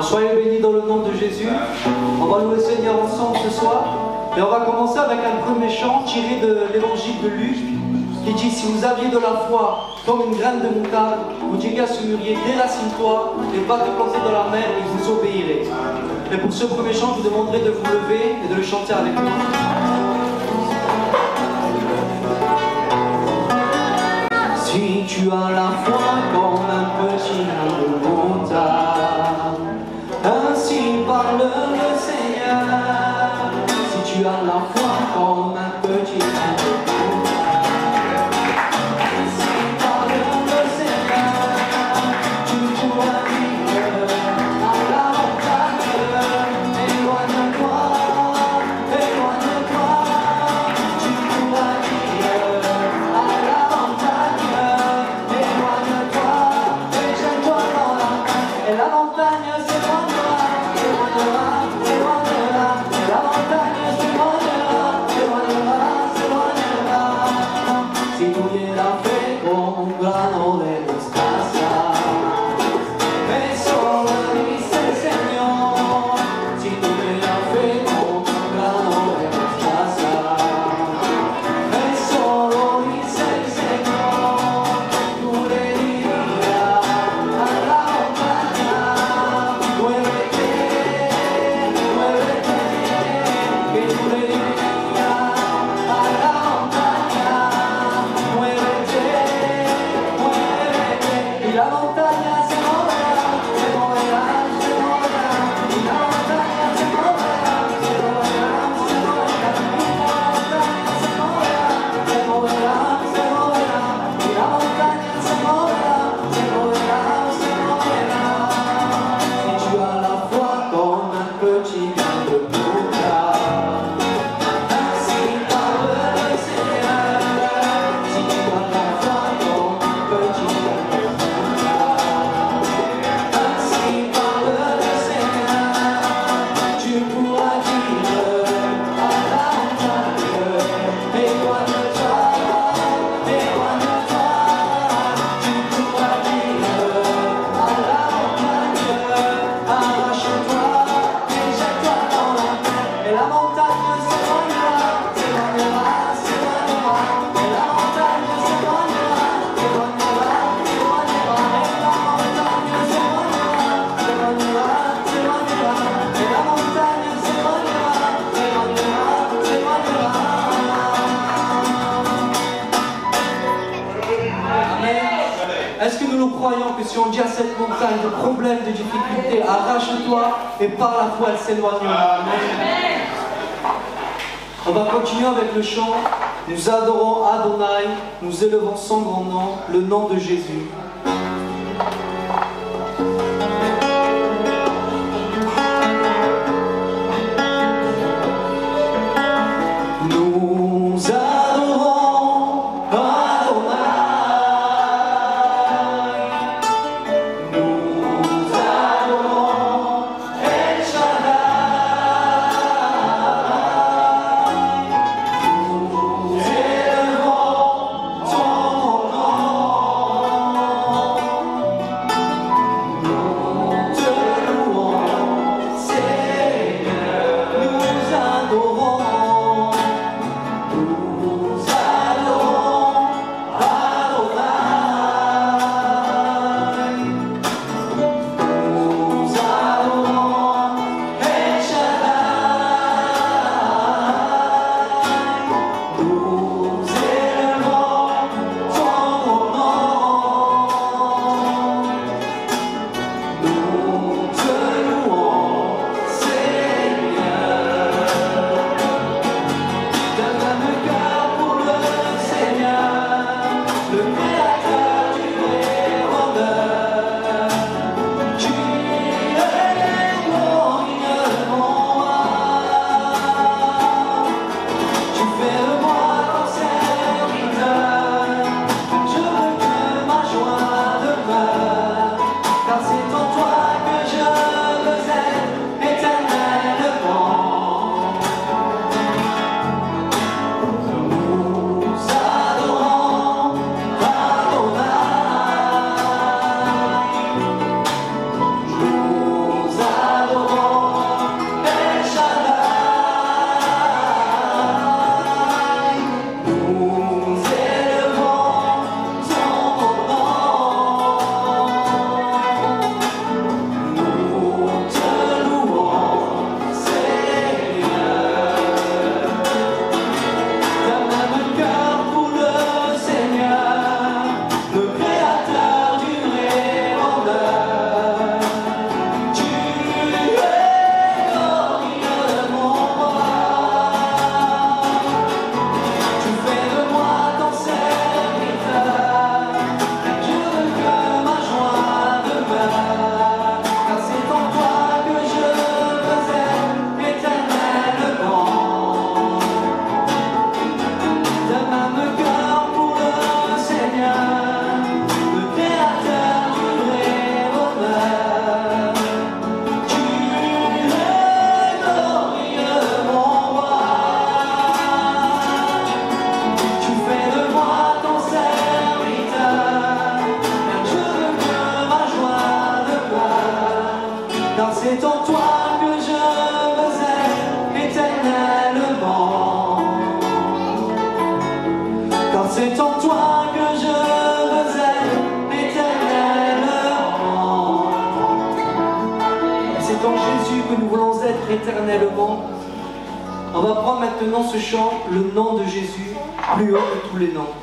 Soyez bénis dans le nom de Jésus. On va louer le Seigneur ensemble ce soir. Et on va commencer avec un premier chant tiré de l'évangile de Luc qui dit: si vous aviez de la foi comme une graine de moutarde, vous diriez à ce mûrier: déracine-toi et va te planter dans la mer, et vous obéirez. Et pour ce premier chant, je vous demanderai de vous lever et de le chanter avec nous. Si tu as la foi comme un petit grain de moutarde, ainsi parle le Seigneur. Si tu as la foi comme un petit grain de moutarde, ainsi parle le Seigneur. Tu pourras dire à la montagne: éloigne-toi, éloigne-toi. Tu pourras dire à la montagne: éloigne-toi, et jette-toi dans la mer. Et la montagne s'éloignera, s'éloignera, s'éloignera. Et la montagne s'éloignera, s'éloignera, s'éloignera. Si tuviera fe como un grano de mostaza, eso lo dice el Señor. Si tuviera fe como un grano de mostaza, eso lo dice el Señor. Tú le dirías a la montaña: muévete, muévete. Que tú le dirías a la montaña: muévete, muévete. Y la montaña se moverá, se moverá, se moverá. Y la montaña se moverá, se moverá, se moverá. Y la montaña se moverá, se moverá, se moverá. Y la montaña se moverá, se moverá, se moverá. Si tu as la foi comme un petit grain de moutarde, ainsi parle le Seigneur. Si tu as la foi comme un petit grain de moutarde, ainsi parle le Seigneur. Tu pourras dire à la montagne: éloigne-toi, éloigne-toi. Tu pourras dire à la montagne: arrache-toi et jette-toi dans la mer. Et la montagne s'éloignera, s'éloignera, s'éloignera. Et la montagne s'éloignera, s'éloignera, s'éloignera. Et la montagne s'éloignera, s'éloignera, s'éloignera. Et la montagne s'éloignera, s'éloignera, s'éloignera. Amen. Est-ce que nous croyons que si on dit à cette montagne de problèmes, de difficultés: arrache-toi, et par la foi elle s'éloignera? Amen. On va continuer avec le chant. Nous adorons Adonai, nous élevons son grand nom, le nom de Jésus. Nous adorons Adonai. Nous adorons El Shaddai. Nous élevons ton nom. c'est en toi que je veux être éternellement. Car c'est en toi que je veux être éternellement. C'est en Jésus que nous voulons être éternellement. On va prendre maintenant ce chant, le nom de Jésus, plus haut que tous les noms.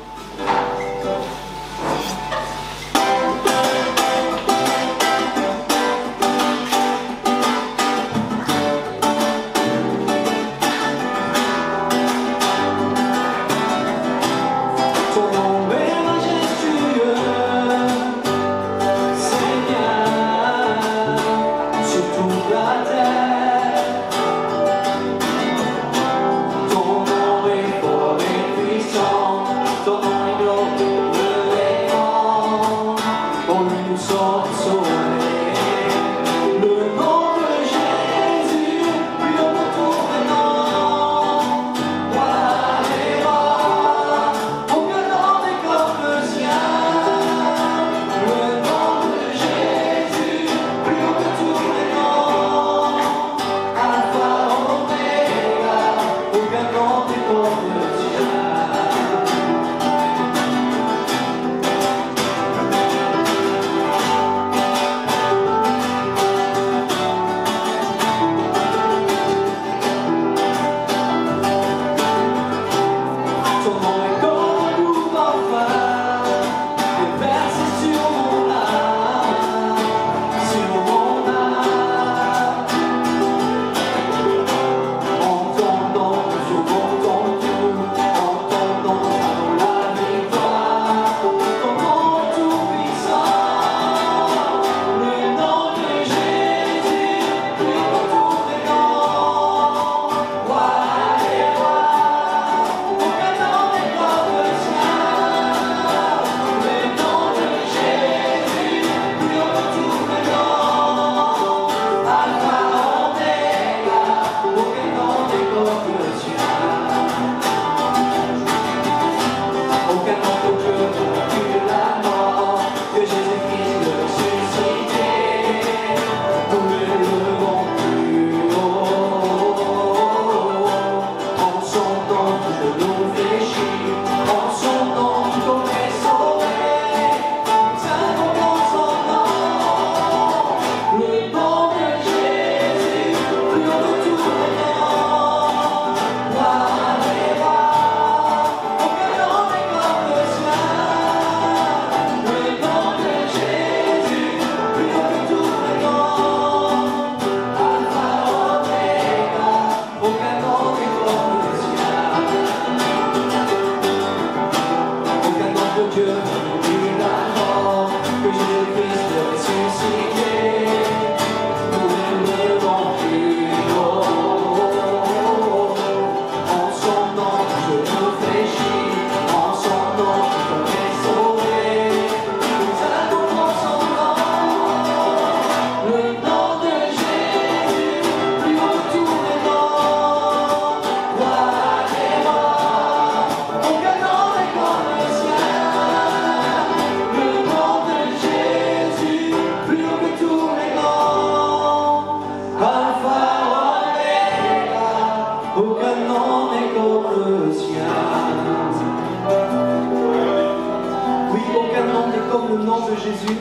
Jésus.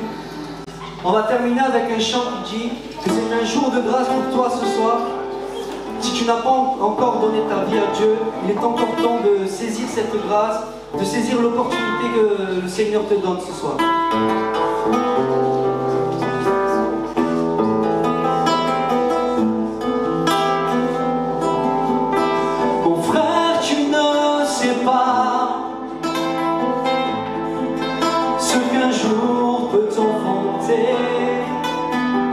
On va terminer avec un chant qui dit que c'est un jour de grâce pour toi ce soir. Si tu n'as pas encore donné ta vie à Dieu, il est encore temps de saisir cette grâce, de saisir l'opportunité que le Seigneur te donne ce soir. Mon frère, tu ne sais pas ce qu'un jour peut t'enfanter.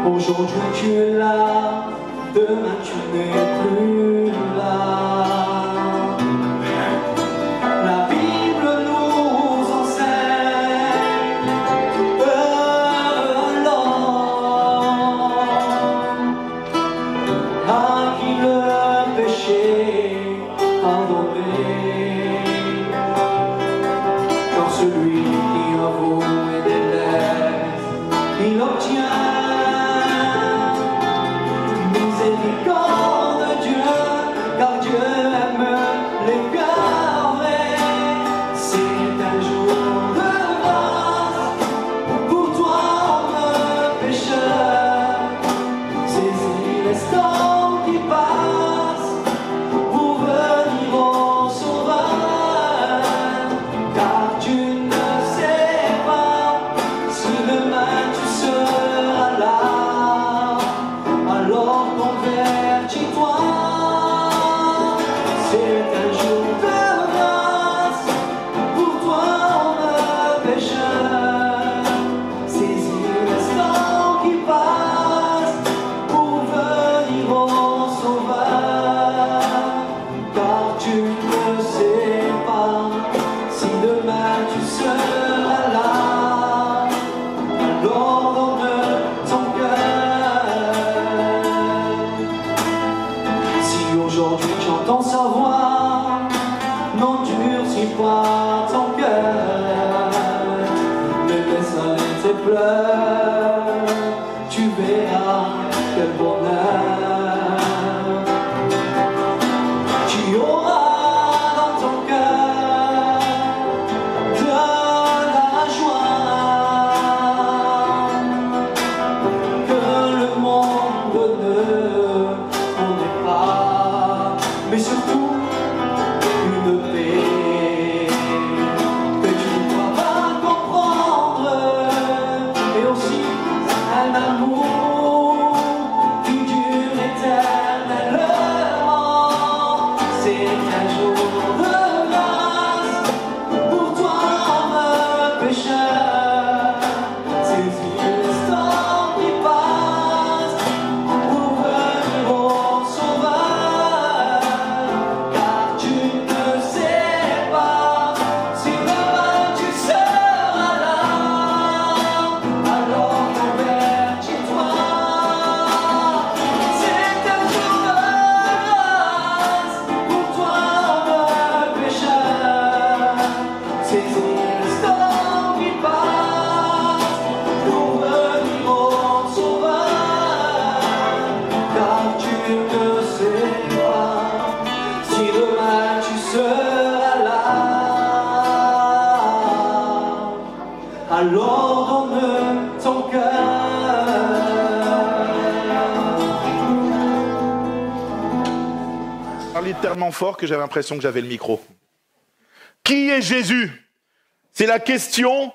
Aujourd'hui tu es là, demain tu n'es plus là. La Bible nous enseigne l'homme à qui le péché pardonné, car celui qui avoue et délaisse, il obtient quel bonheur. Tu auras dans ton cœur de la joie que le monde ne connaît pas, mais surtout une paix que tu ne crois pas comprendre, et aussi un amour qui dure éternellement. C'est un jour de grâce pour toi, homme pécheur. C'est l'instant qui passe pour venir au Sauveur, car tu ne sais pas si demain tu seras là. Alors convertis-toi, c'est un jour de grâce pour toi, homme pécheur. C'est l'instant qui passe pour venir au Sauveur, car tu ne sais pas si demain tu seras là. Alors donne ton cœur. Je parlais tellement fort que j'avais l'impression que j'avais le micro. Qui est Jésus? C'est la question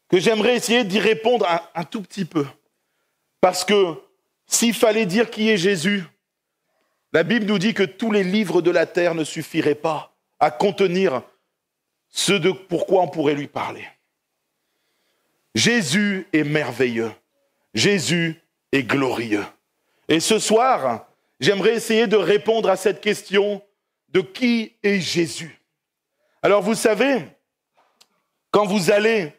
que j'aimerais essayer d'y répondre un tout petit peu. Parce que s'il fallait dire qui est Jésus, la Bible nous dit que tous les livres de la terre ne suffiraient pas à contenir ce de pourquoi on pourrait lui parler. Jésus est merveilleux. Jésus est glorieux. Et ce soir, j'aimerais essayer de répondre à cette question de qui est Jésus. Alors vous savez, quand vous allez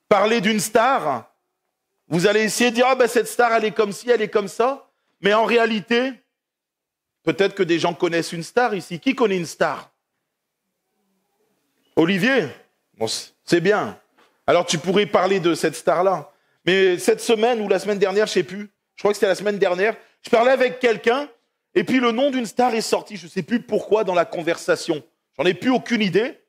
parler d'une star, vous allez essayer de dire « Ah ben cette star, elle est comme ci, elle est comme ça ». Mais en réalité, peut-être que des gens connaissent une star ici. Qui connaît une star? Olivier? Bon, c'est bien. Alors tu pourrais parler de cette star-là. Mais cette semaine ou la semaine dernière, je ne sais plus, je crois que c'était la semaine dernière, je parlais avec quelqu'un et puis le nom d'une star est sorti. Je ne sais plus pourquoi dans la conversation. J'en ai plus aucune idée.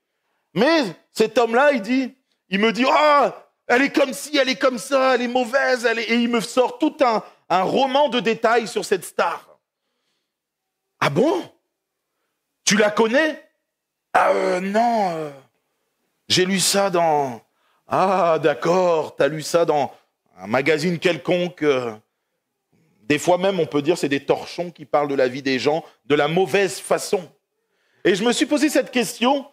Mais cet homme-là, il me dit « Ah, elle est comme ci, elle est comme ça, elle est mauvaise. » Et il me sort tout un roman de détails sur cette star. Ah bon? Tu la connais? Ah non, j'ai lu ça dans... Ah d'accord, t'as lu ça dans un magazine quelconque. Des fois même, on peut dire c'est des torchons qui parlent de la vie des gens de la mauvaise façon. Et je me suis posé cette question,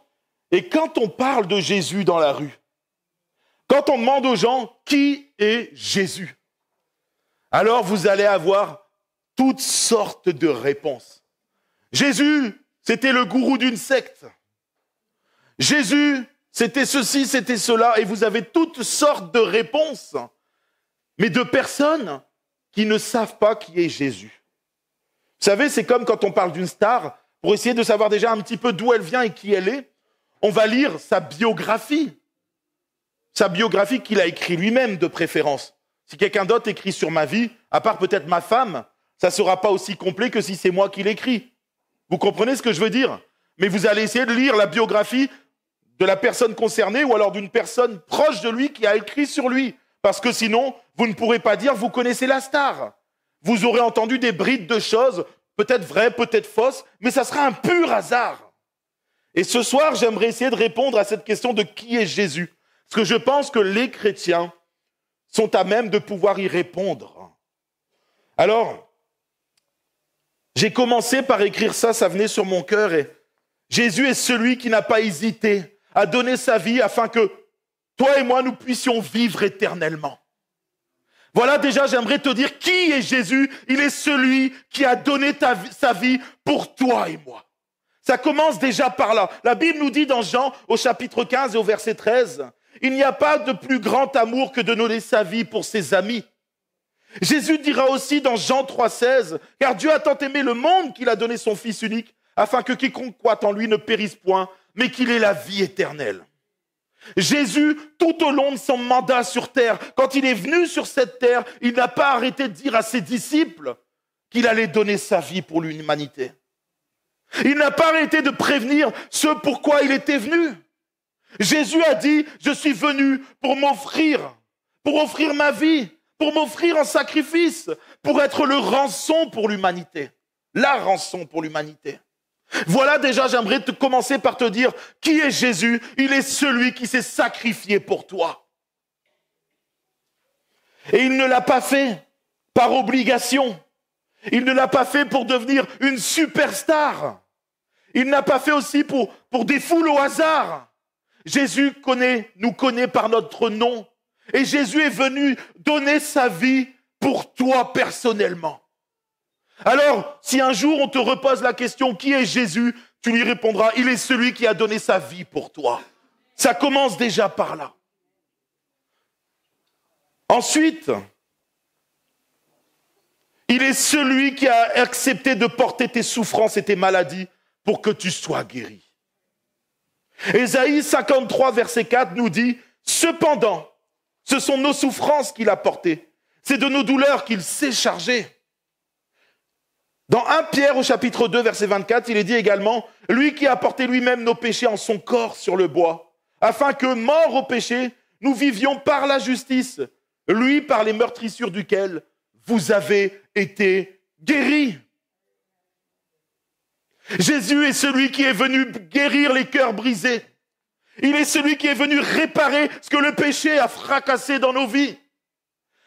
et quand on parle de Jésus dans la rue, quand on demande aux gens qui est Jésus, alors vous allez avoir toutes sortes de réponses. Jésus, c'était le gourou d'une secte. Jésus, c'était ceci, c'était cela, et vous avez toutes sortes de réponses, mais de personnes qui ne savent pas qui est Jésus. Vous savez, c'est comme quand on parle d'une star, pour essayer de savoir déjà un petit peu d'où elle vient et qui elle est, on va lire sa biographie qu'il a écrit lui-même de préférence. Si quelqu'un d'autre écrit sur ma vie, à part peut-être ma femme, ça ne sera pas aussi complet que si c'est moi qui l'écris. Vous comprenez ce que je veux dire? Mais vous allez essayer de lire la biographie de la personne concernée ou alors d'une personne proche de lui qui a écrit sur lui. Parce que sinon, vous ne pourrez pas dire « vous connaissez la star ». Vous aurez entendu des brides de choses, peut-être vraies, peut-être fausses, mais ça sera un pur hasard. Et ce soir, j'aimerais essayer de répondre à cette question de qui est Jésus. Parce que je pense que les chrétiens sont à même de pouvoir y répondre. Alors, j'ai commencé par écrire ça venait sur mon cœur. Et Jésus est celui qui n'a pas hésité à donner sa vie afin que toi et moi, nous puissions vivre éternellement. Voilà, déjà, j'aimerais te dire qui est Jésus. Il est celui qui a donné sa vie pour toi et moi. Ça commence déjà par là. La Bible nous dit dans Jean, au chapitre 15 et au verset 13, « Il n'y a pas de plus grand amour que de donner sa vie pour ses amis. » Jésus dira aussi dans Jean 3,16, « Car Dieu a tant aimé le monde qu'il a donné son Fils unique, afin que quiconque croit en lui ne périsse point, mais qu'il ait la vie éternelle. » Jésus, tout au long de son mandat sur terre, quand il est venu sur cette terre, il n'a pas arrêté de dire à ses disciples qu'il allait donner sa vie pour l'humanité. Il n'a pas arrêté de prévenir ce pourquoi il était venu. Jésus a dit, je suis venu pour offrir ma vie, pour m'offrir en sacrifice, pour être le rançon pour l'humanité. La rançon pour l'humanité. Voilà déjà, j'aimerais commencer par te dire, qui est Jésus? Il est celui qui s'est sacrifié pour toi. Et il ne l'a pas fait par obligation. Il ne l'a pas fait pour devenir une superstar. Il n'a pas fait aussi pour des foules au hasard. Jésus nous connaît par notre nom. Et Jésus est venu donner sa vie pour toi personnellement. Alors, si un jour on te repose la question, qui est Jésus? Tu lui répondras, il est celui qui a donné sa vie pour toi. Ça commence déjà par là. Ensuite, il est celui qui a accepté de porter tes souffrances et tes maladies pour que tu sois guéri. Ésaïe 53, verset 4 nous dit, « Cependant, ce sont nos souffrances qu'il a portées, c'est de nos douleurs qu'il s'est chargé. » Dans 1 Pierre au chapitre 2, verset 24, il est dit également, « Lui qui a porté lui-même nos péchés en son corps sur le bois, afin que, morts au péché, nous vivions par la justice, lui par les meurtrissures duquel vous avez été guéris. » Jésus est celui qui est venu guérir les cœurs brisés. Il est celui qui est venu réparer ce que le péché a fracassé dans nos vies.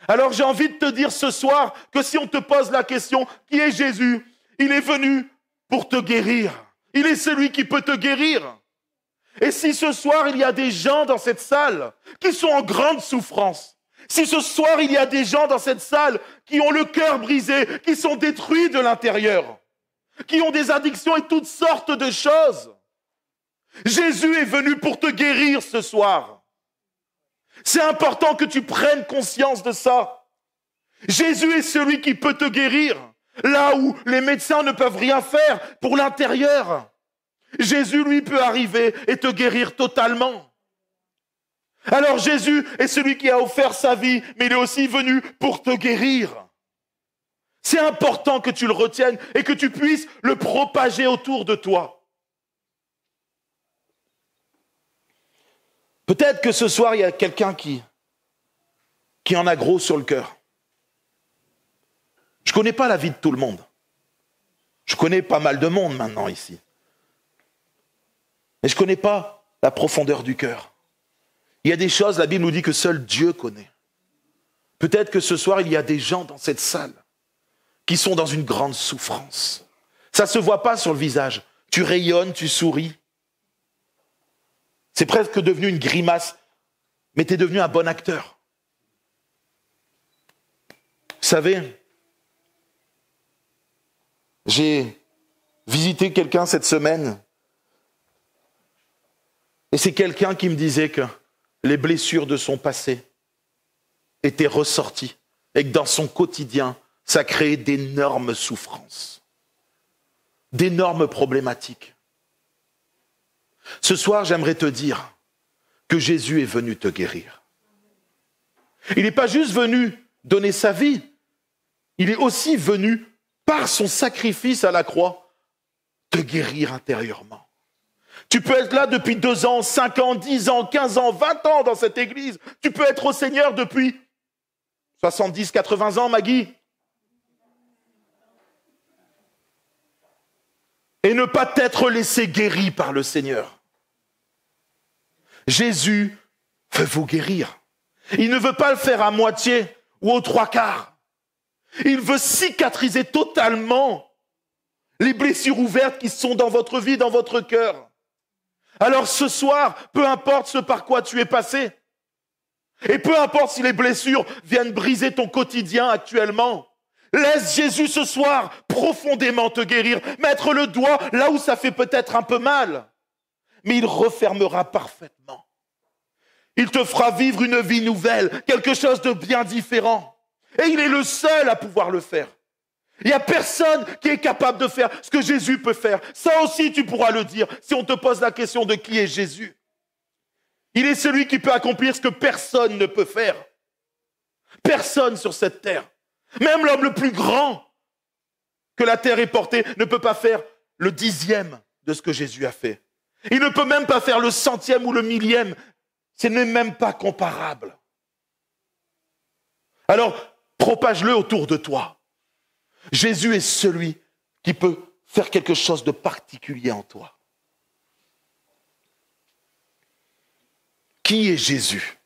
Alors j'ai envie de te dire ce soir que si on te pose la question, qui est Jésus? Il est venu pour te guérir. Il est celui qui peut te guérir. Et si ce soir il y a des gens dans cette salle qui sont en grande souffrance, si ce soir il y a des gens dans cette salle qui ont le cœur brisé, qui sont détruits de l'intérieur, qui ont des addictions et toutes sortes de choses, Jésus est venu pour te guérir ce soir. C'est important que tu prennes conscience de ça. Jésus est celui qui peut te guérir, là où les médecins ne peuvent rien faire pour l'intérieur. Jésus, lui, peut arriver et te guérir totalement. Alors Jésus est celui qui a offert sa vie, mais il est aussi venu pour te guérir. C'est important que tu le retiennes et que tu puisses le propager autour de toi. Peut-être que ce soir, il y a quelqu'un qui en a gros sur le cœur. Je ne connais pas la vie de tout le monde. Je connais pas mal de monde maintenant ici. Mais je ne connais pas la profondeur du cœur. Il y a des choses, la Bible nous dit que seul Dieu connaît. Peut-être que ce soir, il y a des gens dans cette salle qui sont dans une grande souffrance. Ça ne se voit pas sur le visage. Tu rayonnes, tu souris. C'est presque devenu une grimace, mais tu es devenu un bon acteur. Vous savez, j'ai visité quelqu'un cette semaine, et c'est quelqu'un qui me disait que les blessures de son passé étaient ressorties, et que dans son quotidien, ça créait d'énormes souffrances, d'énormes problématiques. Ce soir, j'aimerais te dire que Jésus est venu te guérir. Il n'est pas juste venu donner sa vie, il est aussi venu, par son sacrifice à la croix, te guérir intérieurement. Tu peux être là depuis 2 ans, 5 ans, 10 ans, 15 ans, 20 ans dans cette église. Tu peux être au Seigneur depuis 70, 80 ans, Maggie. Et ne pas t'être laissé guéri par le Seigneur. Jésus veut vous guérir. Il ne veut pas le faire à moitié ou aux 3/4. Il veut cicatriser totalement les blessures ouvertes qui sont dans votre vie, dans votre cœur. Alors ce soir, peu importe ce par quoi tu es passé, et peu importe si les blessures viennent briser ton quotidien actuellement, laisse Jésus ce soir profondément te guérir, mettre le doigt là où ça fait peut-être un peu mal, mais il refermera parfaitement. Il te fera vivre une vie nouvelle, quelque chose de bien différent. Et il est le seul à pouvoir le faire. Il n'y a personne qui est capable de faire ce que Jésus peut faire. Ça aussi, tu pourras le dire si on te pose la question de qui est Jésus. Il est celui qui peut accomplir ce que personne ne peut faire. Personne sur cette terre. Même l'homme le plus grand que la terre ait porté ne peut pas faire le 10e de ce que Jésus a fait. Il ne peut même pas faire le 100e ou le 1000e. Ce n'est même pas comparable. Alors, propage-le autour de toi. Jésus est celui qui peut faire quelque chose de particulier en toi. Qui est Jésus?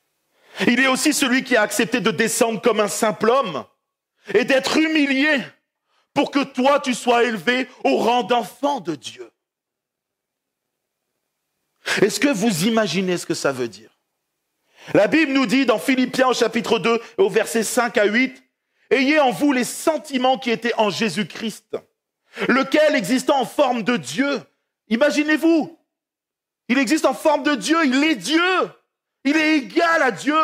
Il est aussi celui qui a accepté de descendre comme un simple homme et d'être humilié pour que toi, tu sois élevé au rang d'enfant de Dieu. Est-ce que vous imaginez ce que ça veut dire? La Bible nous dit dans Philippiens au chapitre 2, au verset 5 à 8, « Ayez en vous les sentiments qui étaient en Jésus-Christ, lequel existant en forme de Dieu, imaginez-vous, il existe en forme de Dieu, il est Dieu, il est égal à Dieu.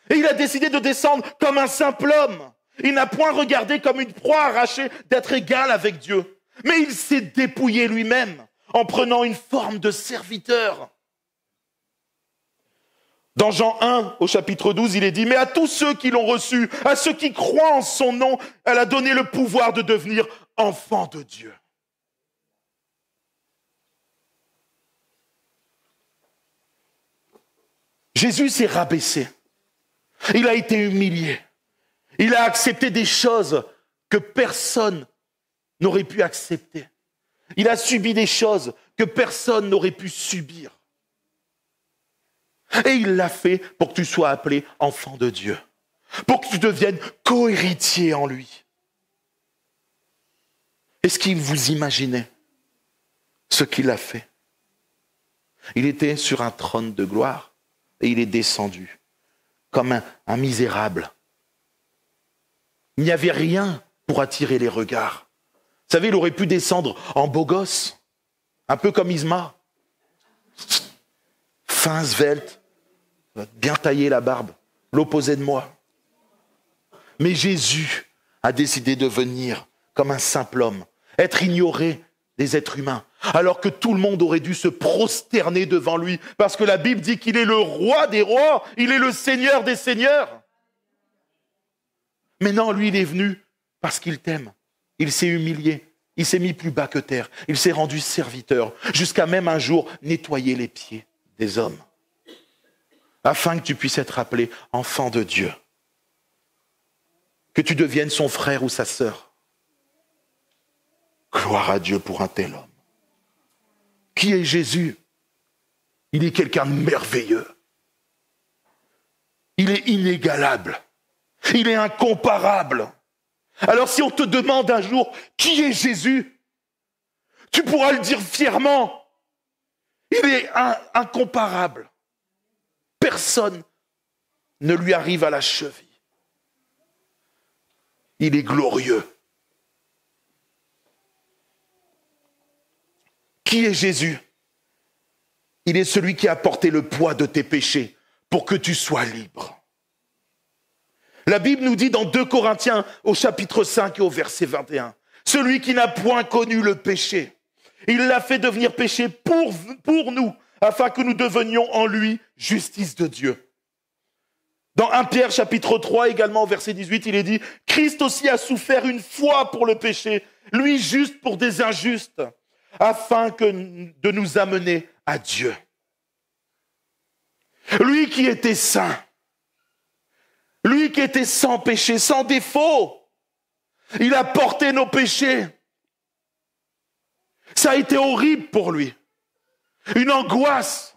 Et il a décidé de descendre comme un simple homme. Il n'a point regardé comme une proie arrachée d'être égal avec Dieu, mais il s'est dépouillé lui-même en prenant une forme de serviteur. » Dans Jean 1, au chapitre 12, il est dit « Mais à tous ceux qui l'ont reçu, à ceux qui croient en son nom, elle a donné le pouvoir de devenir enfants de Dieu. » Jésus s'est rabaissé. Il a été humilié. Il a accepté des choses que personne n'aurait pu accepter. Il a subi des choses que personne n'aurait pu subir. Et il l'a fait pour que tu sois appelé enfant de Dieu. Pour que tu deviennes co-héritier en lui. Est-ce qu'il vous imaginez ce qu'il a fait? Il était sur un trône de gloire et il est descendu comme un misérable. Il n'y avait rien pour attirer les regards. Vous savez, il aurait pu descendre en beau gosse, un peu comme Isma. Fin, svelte, bien taillé la barbe, l'opposé de moi. Mais Jésus a décidé de venir comme un simple homme, être ignoré des êtres humains, alors que tout le monde aurait dû se prosterner devant lui, parce que la Bible dit qu'il est le roi des rois, il est le Seigneur des seigneurs. Mais non, lui, il est venu parce qu'il t'aime. Il s'est humilié, il s'est mis plus bas que terre, il s'est rendu serviteur, jusqu'à même un jour nettoyer les pieds des hommes, afin que tu puisses être appelé enfant de Dieu, que tu deviennes son frère ou sa sœur. Gloire à Dieu pour un tel homme. Qui est Jésus? Il est quelqu'un de merveilleux. Il est inégalable. Il est incomparable. Alors si on te demande un jour qui est Jésus, tu pourras le dire fièrement. Il est incomparable. Personne ne lui arrive à la cheville. Il est glorieux. Qui est Jésus? Il est celui qui a porté le poids de tes péchés pour que tu sois libre. La Bible nous dit dans 2 Corinthiens au chapitre 5 et au verset 21, « Celui qui n'a point connu le péché, il l'a fait devenir péché pour nous, afin que nous devenions en lui justice de Dieu. » Dans 1 Pierre chapitre 3 également au verset 18, il est dit, « Christ aussi a souffert une fois pour le péché, lui juste pour des injustes, afin de nous amener à Dieu. » Lui qui était saint, lui qui était sans péché, sans défaut, il a porté nos péchés. Ça a été horrible pour lui. Une angoisse,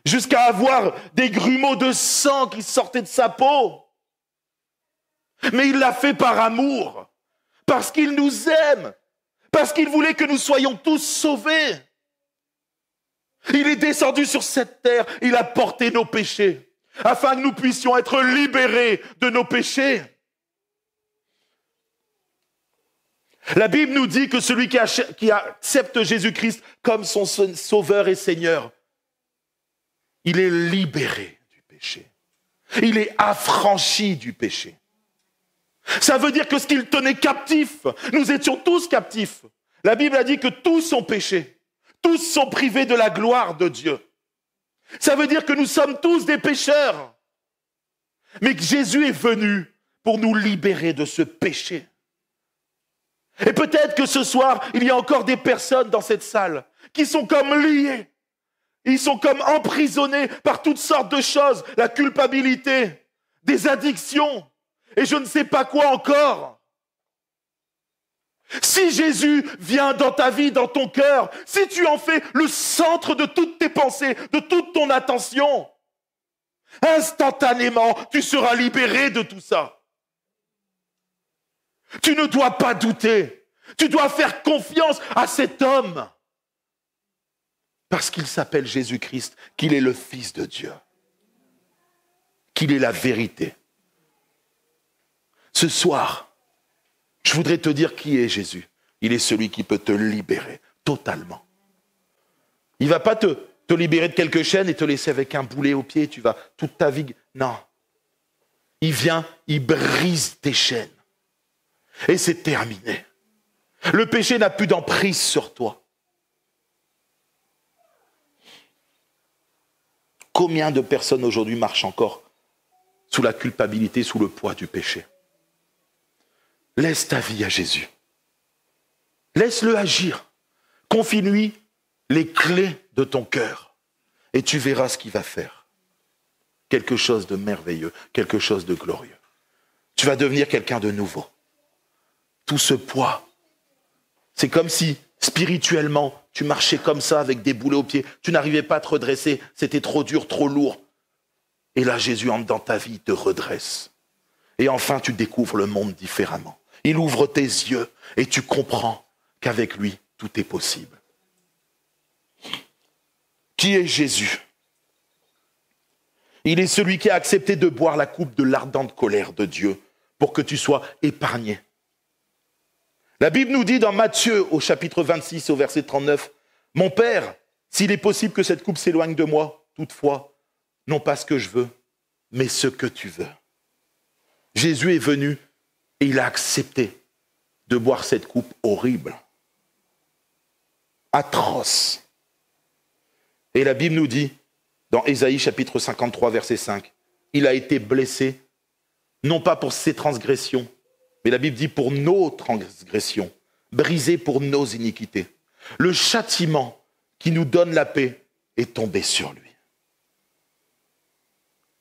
jusqu'à avoir des grumeaux de sang qui sortaient de sa peau. Mais il l'a fait par amour, parce qu'il nous aime, parce qu'il voulait que nous soyons tous sauvés. Il est descendu sur cette terre, il a porté nos péchés, afin que nous puissions être libérés de nos péchés. La Bible nous dit que celui qui accepte Jésus-Christ comme son sauveur et Seigneur, il est libéré du péché. Il est affranchi du péché. Ça veut dire que ce qu'il tenait captif, nous étions tous captifs. La Bible a dit que tous ont péché. Tous sont privés de la gloire de Dieu. Ça veut dire que nous sommes tous des pécheurs. Mais que Jésus est venu pour nous libérer de ce péché. Et peut-être que ce soir, il y a encore des personnes dans cette salle qui sont comme liées. Ils sont comme emprisonnés par toutes sortes de choses, la culpabilité, des addictions, et je ne sais pas quoi encore. Si Jésus vient dans ta vie, dans ton cœur, si tu en fais le centre de toutes tes pensées, de toute ton attention, instantanément, tu seras libéré de tout ça. Tu ne dois pas douter. Tu dois faire confiance à cet homme. Parce qu'il s'appelle Jésus-Christ, qu'il est le Fils de Dieu. Qu'il est la vérité. Ce soir, je voudrais te dire qui est Jésus. Il est celui qui peut te libérer totalement. Il ne va pas te libérer de quelques chaînes et te laisser avec un boulet au pied. Tu vas toute ta vie... Non. Il vient, il brise tes chaînes. Et c'est terminé. Le péché n'a plus d'emprise sur toi. Combien de personnes aujourd'hui marchent encore sous la culpabilité, sous le poids du péché? Laisse ta vie à Jésus. Laisse-le agir. Confie-lui les clés de ton cœur. Et tu verras ce qu'il va faire. Quelque chose de merveilleux, quelque chose de glorieux. Tu vas devenir quelqu'un de nouveau. Tout ce poids, c'est comme si spirituellement, tu marchais comme ça avec des boulets aux pieds. Tu n'arrivais pas à te redresser. C'était trop dur, trop lourd. Et là, Jésus entre dans ta vie, te redresse. Et enfin, tu découvres le monde différemment. Il ouvre tes yeux et tu comprends qu'avec lui, tout est possible. Qui est Jésus? Il est celui qui a accepté de boire la coupe de l'ardente colère de Dieu pour que tu sois épargné. La Bible nous dit dans Matthieu, au chapitre 26, au verset 39, « Mon Père, s'il est possible que cette coupe s'éloigne de moi, toutefois, non pas ce que je veux, mais ce que tu veux. » Jésus est venu et il a accepté de boire cette coupe horrible, atroce. Et la Bible nous dit, dans Ésaïe chapitre 53, verset 5, « Il a été blessé, non pas pour ses transgressions, mais la Bible dit pour nos transgressions, brisé pour nos iniquités. Le châtiment qui nous donne la paix est tombé sur lui. »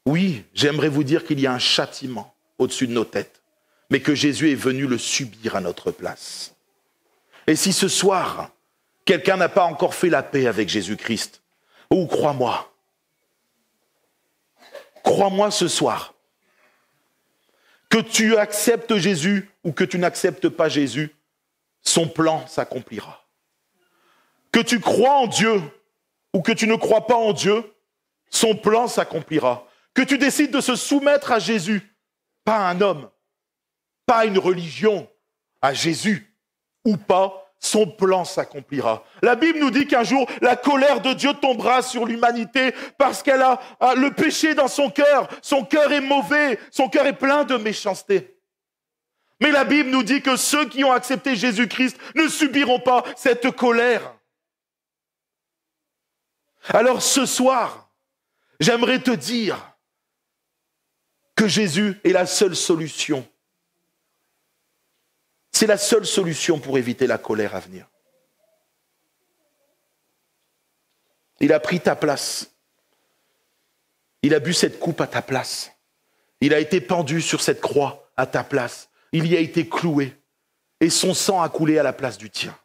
Oui, j'aimerais vous dire qu'il y a un châtiment au-dessus de nos têtes, mais que Jésus est venu le subir à notre place. Et si ce soir, quelqu'un n'a pas encore fait la paix avec Jésus-Christ, ou crois-moi ce soir, que tu acceptes Jésus ou que tu n'acceptes pas Jésus, son plan s'accomplira. Que tu crois en Dieu ou que tu ne crois pas en Dieu, son plan s'accomplira. Que tu décides de se soumettre à Jésus, pas à un homme, pas à une religion, à Jésus ou pas, son plan s'accomplira. La Bible nous dit qu'un jour, la colère de Dieu tombera sur l'humanité parce qu'elle a le péché dans son cœur. Son cœur est mauvais, son cœur est plein de méchanceté. Mais la Bible nous dit que ceux qui ont accepté Jésus-Christ ne subiront pas cette colère. Alors ce soir, j'aimerais te dire que Jésus est la seule solution. C'est la seule solution pour éviter la colère à venir. Il a pris ta place. Il a bu cette coupe à ta place. Il a été pendu sur cette croix à ta place. Il y a été cloué. Et son sang a coulé à la place du tien.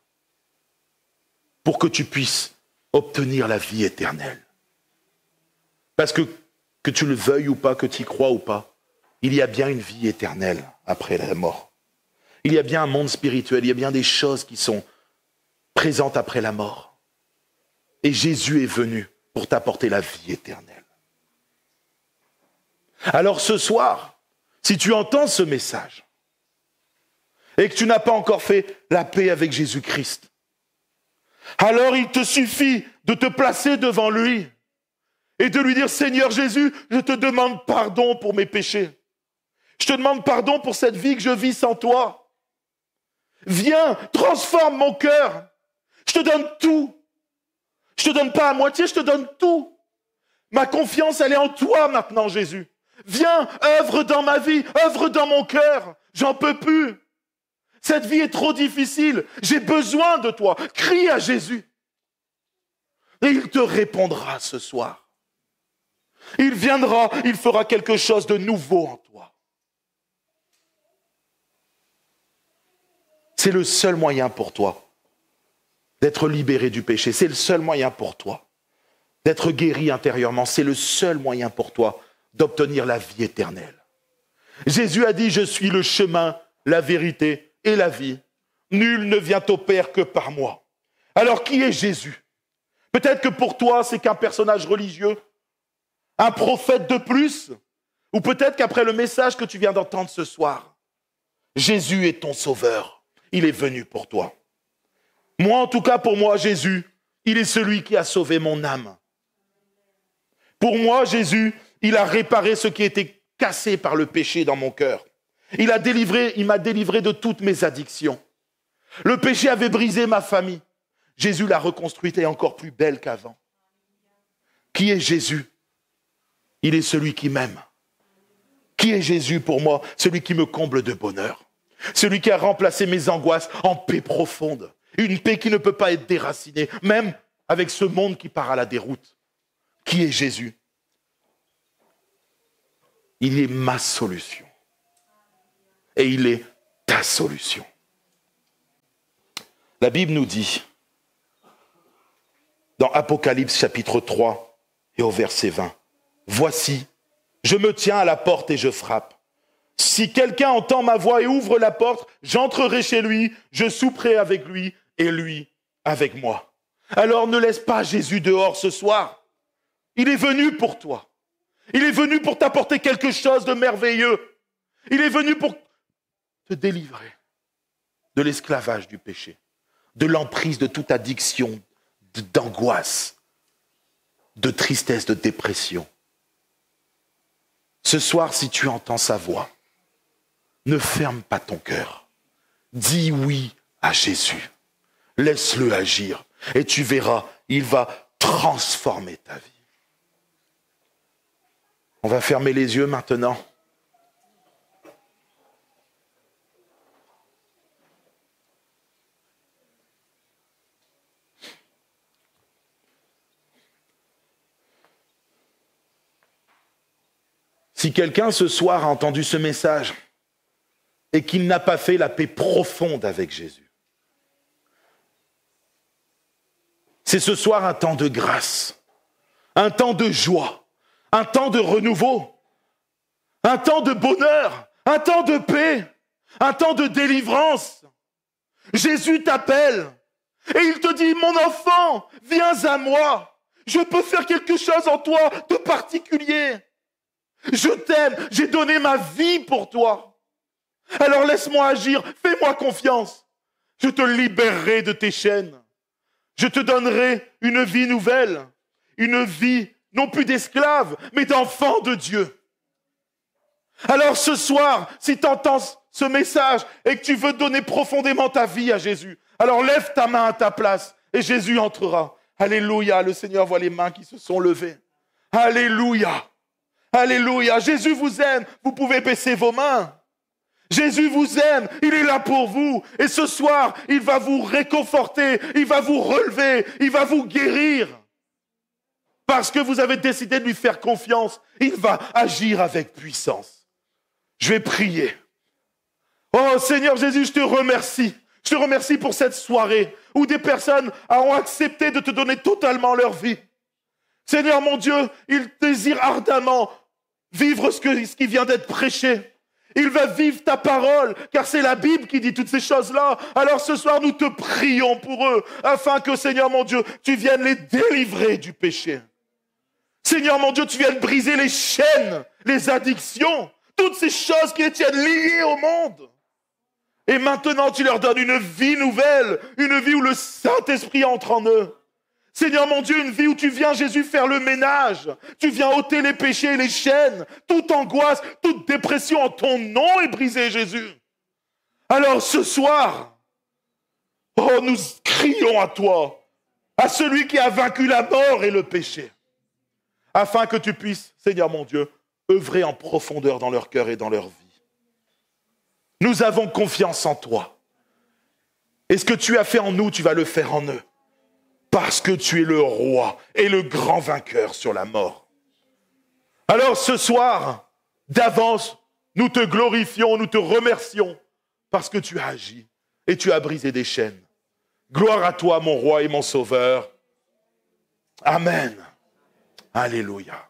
Pour que tu puisses obtenir la vie éternelle. Parce que tu le veuilles ou pas, que tu y crois ou pas, il y a bien une vie éternelle après la mort. Il y a bien un monde spirituel, il y a bien des choses qui sont présentes après la mort. Et Jésus est venu pour t'apporter la vie éternelle. Alors ce soir, si tu entends ce message et que tu n'as pas encore fait la paix avec Jésus-Christ, alors il te suffit de te placer devant lui et de lui dire « Seigneur Jésus, je te demande pardon pour mes péchés. Je te demande pardon pour cette vie que je vis sans toi. Viens, transforme mon cœur. Je te donne tout. Je te donne pas à moitié, je te donne tout. Ma confiance, elle est en toi maintenant, Jésus. Viens, œuvre dans ma vie, œuvre dans mon cœur. J'en peux plus. Cette vie est trop difficile. J'ai besoin de toi. Crie à Jésus. Et il te répondra ce soir. Il viendra, il fera quelque chose de nouveau en toi. C'est le seul moyen pour toi d'être libéré du péché. C'est le seul moyen pour toi d'être guéri intérieurement. C'est le seul moyen pour toi d'obtenir la vie éternelle. Jésus a dit, je suis le chemin, la vérité et la vie. Nul ne vient au Père que par moi. Alors qui est Jésus? Peut-être que pour toi, c'est qu'un personnage religieux, un prophète de plus, ou peut-être qu'après le message que tu viens d'entendre ce soir, Jésus est ton sauveur. Il est venu pour toi. Moi, en tout cas, pour moi, Jésus, il est celui qui a sauvé mon âme. Pour moi, Jésus, il a réparé ce qui était cassé par le péché dans mon cœur. Il m'a délivré de toutes mes addictions. Le péché avait brisé ma famille. Jésus l'a reconstruite et est encore plus belle qu'avant. Qui est Jésus? Il est celui qui m'aime. Qui est Jésus pour moi? Celui qui me comble de bonheur. Celui qui a remplacé mes angoisses en paix profonde. Une paix qui ne peut pas être déracinée, même avec ce monde qui part à la déroute. Qui est Jésus? Il est ma solution. Et il est ta solution. La Bible nous dit, dans Apocalypse chapitre 3 et au verset 20, « Voici, je me tiens à la porte et je frappe. Si quelqu'un entend ma voix et ouvre la porte, j'entrerai chez lui, je souperai avec lui et lui avec moi. » Alors ne laisse pas Jésus dehors ce soir. Il est venu pour toi. Il est venu pour t'apporter quelque chose de merveilleux. Il est venu pour te délivrer de l'esclavage du péché, de l'emprise de toute addiction, d'angoisse, de tristesse, de dépression. Ce soir, si tu entends sa voix, ne ferme pas ton cœur. Dis oui à Jésus. Laisse-le agir et tu verras, il va transformer ta vie. On va fermer les yeux maintenant. Si quelqu'un ce soir a entendu ce message et qu'il n'a pas fait la paix profonde avec Jésus, c'est ce soir un temps de grâce, un temps de joie, un temps de renouveau, un temps de bonheur, un temps de paix, un temps de délivrance. Jésus t'appelle et il te dit, mon enfant, viens à moi. Je peux faire quelque chose en toi de particulier. Je t'aime, j'ai donné ma vie pour toi. Alors laisse-moi agir, fais-moi confiance. Je te libérerai de tes chaînes. Je te donnerai une vie nouvelle, une vie non plus d'esclave, mais d'enfant de Dieu. Alors ce soir, si tu entends ce message et que tu veux donner profondément ta vie à Jésus, alors lève ta main à ta place et Jésus entrera. Alléluia, le Seigneur voit les mains qui se sont levées. Alléluia, alléluia, Jésus vous aime, vous pouvez baisser vos mains. Jésus vous aime, il est là pour vous. Et ce soir, il va vous réconforter, il va vous relever, il va vous guérir. Parce que vous avez décidé de lui faire confiance, il va agir avec puissance. Je vais prier. Oh Seigneur Jésus, je te remercie. Je te remercie pour cette soirée où des personnes ont accepté de te donner totalement leur vie. Seigneur mon Dieu, ils désirent ardemment vivre ce qui vient d'être prêché. Il va vivre ta parole, car c'est la Bible qui dit toutes ces choses-là. Alors ce soir, nous te prions pour eux, afin que, Seigneur mon Dieu, tu viennes les délivrer du péché. Seigneur mon Dieu, tu viennes briser les chaînes, les addictions, toutes ces choses qui les tiennent liées au monde. Et maintenant, tu leur donnes une vie nouvelle, une vie où le Saint-Esprit entre en eux. Seigneur mon Dieu, une vie où tu viens, Jésus, faire le ménage. Tu viens ôter les péchés et les chaînes. Toute angoisse, toute dépression en ton nom est brisée, Jésus. Alors ce soir, oh, nous crions à toi, à celui qui a vaincu la mort et le péché. afin que tu puisses, Seigneur mon Dieu, œuvrer en profondeur dans leur cœur et dans leur vie. Nous avons confiance en toi. Et ce que tu as fait en nous, tu vas le faire en eux. Parce que tu es le roi et le grand vainqueur sur la mort. Alors ce soir, d'avance, nous te glorifions, nous te remercions parce que tu as agi et tu as brisé des chaînes. Gloire à toi, mon roi et mon sauveur. Amen. Alléluia.